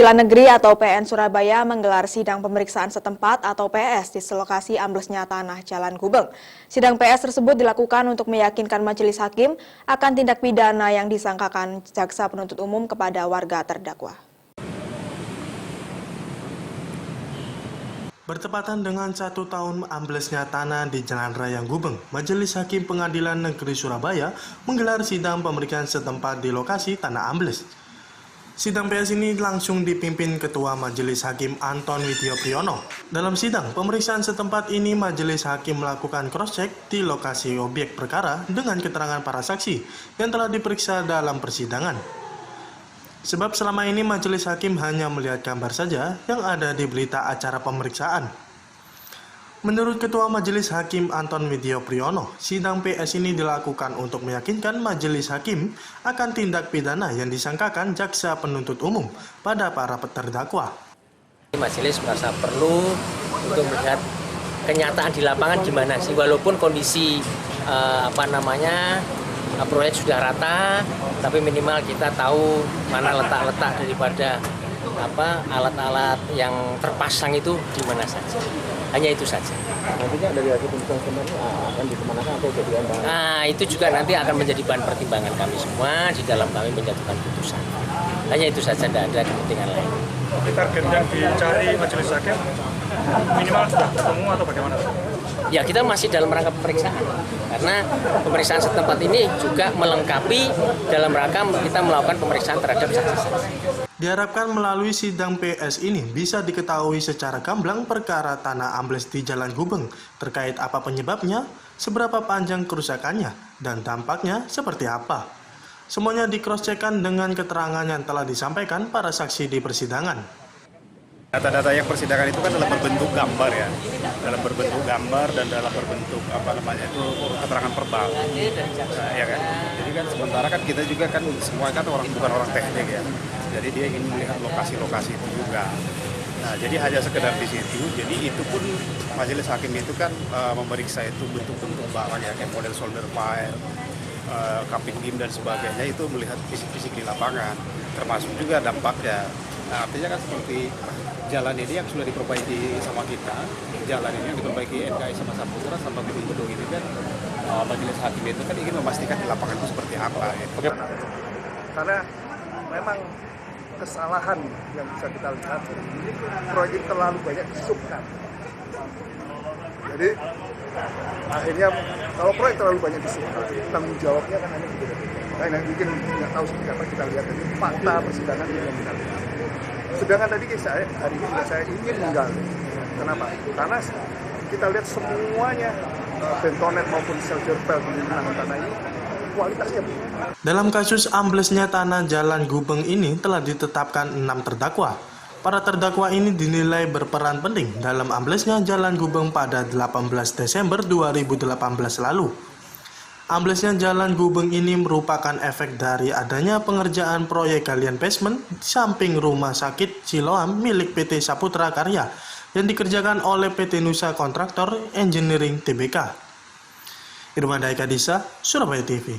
Pengadilan Negeri atau PN Surabaya menggelar sidang pemeriksaan setempat atau PS di lokasi amblesnya tanah Jalan Gubeng. Sidang PS tersebut dilakukan untuk meyakinkan majelis hakim akan tindak pidana yang disangkakan jaksa penuntut umum kepada warga terdakwa. Bertepatan dengan 1 tahun amblesnya tanah di Jalan Raya Gubeng, Majelis Hakim Pengadilan Negeri Surabaya menggelar sidang pemeriksaan setempat di lokasi tanah ambles. Sidang PS ini langsung dipimpin Ketua Majelis Hakim Anton Widyo Priyono. Dalam sidang pemeriksaan setempat ini, Majelis Hakim melakukan cross-check di lokasi objek perkara dengan keterangan para saksi yang telah diperiksa dalam persidangan. Sebab selama ini Majelis Hakim hanya melihat gambar saja yang ada di berita acara pemeriksaan. Menurut Ketua Majelis Hakim Anton Widyo Priyono, sidang PS ini dilakukan untuk meyakinkan Majelis Hakim akan tindak pidana yang disangkakan jaksa penuntut umum pada para terdakwa. Majelis merasa perlu untuk melihat kenyataan di lapangan gimana sih, walaupun kondisi proyek sudah rata, tapi minimal kita tahu mana letak-letak daripada alat-alat yang terpasang itu di mana saja. Hanya itu saja. Nantinya dari hasil putusan sebenarnya akan dikemanakan atau jadi bahan? Nah, itu juga nanti akan menjadi bahan pertimbangan kami semua di dalam kami menjatuhkan putusan. Hanya itu saja, tidak ada kepentingan lain. Target yang dicari majelis hakim minimal sudah ketemu atau bagaimana? Ya, kita masih dalam rangka pemeriksaan. Karena pemeriksaan setempat ini juga melengkapi dalam rangka kita melakukan pemeriksaan terhadap saksi-saksi. Diharapkan melalui sidang PS ini bisa diketahui secara gamblang perkara tanah ambles di Jalan Gubeng, terkait apa penyebabnya, seberapa panjang kerusakannya, dan dampaknya seperti apa. Semuanya di-cross-check-kan dengan keterangan yang telah disampaikan para saksi di persidangan. Data-data yang persidangan itu kan dalam berbentuk gambar ya, dalam berbentuk gambar dan dalam berbentuk keterangan verbal, ya kan. Jadi kan sementara kan kita juga kan semua kan bukan orang teknik ya, jadi dia ingin melihat lokasi-lokasi itu juga. Nah, jadi hanya sekedar di situ. Jadi itu pun majelis hakim itu kan memeriksa itu bentuk-bentuk barang ya, kayak model solder file, kaping gim dan sebagainya, itu melihat fisik-fisik di lapangan, termasuk juga dampaknya. Nah, artinya kan seperti jalan ini yang sudah diperbaiki sama kita, jalan ini yang diperbaiki NKI sama Saputra sama gedung-gedung ini kan majelis hakim itu kan ingin memastikan di lapangan itu seperti apa. Gitu. Karena memang kesalahan yang bisa kita lihat, ini proyek terlalu banyak disubkan. Jadi akhirnya kalau proyek terlalu banyak disubkan, tanggung jawabnya kan hanya berbeda-beda. Nah, yang bikin nggak tahu seperti apa kita lihat ini fakta persidangan ini yang kita lihat. Sedangkan tadi hari ini juga saya ingin menggali. Kenapa? Karena kita lihat semuanya bentonet maupun seljerpel di lingkungan tanah ini kualitasnya. Dalam kasus amblesnya tanah Jalan Gubeng ini telah ditetapkan 6 terdakwa. Para terdakwa ini dinilai berperan penting dalam amblesnya Jalan Gubeng pada 18 Desember 2018 lalu. Amblesnya Jalan Gubeng ini merupakan efek dari adanya pengerjaan proyek galian basement samping Rumah Sakit Siloam milik PT Saputra Karya yang dikerjakan oleh PT Nusa Kontraktor Engineering Tbk. Irma Daika Disa, Surabaya TV.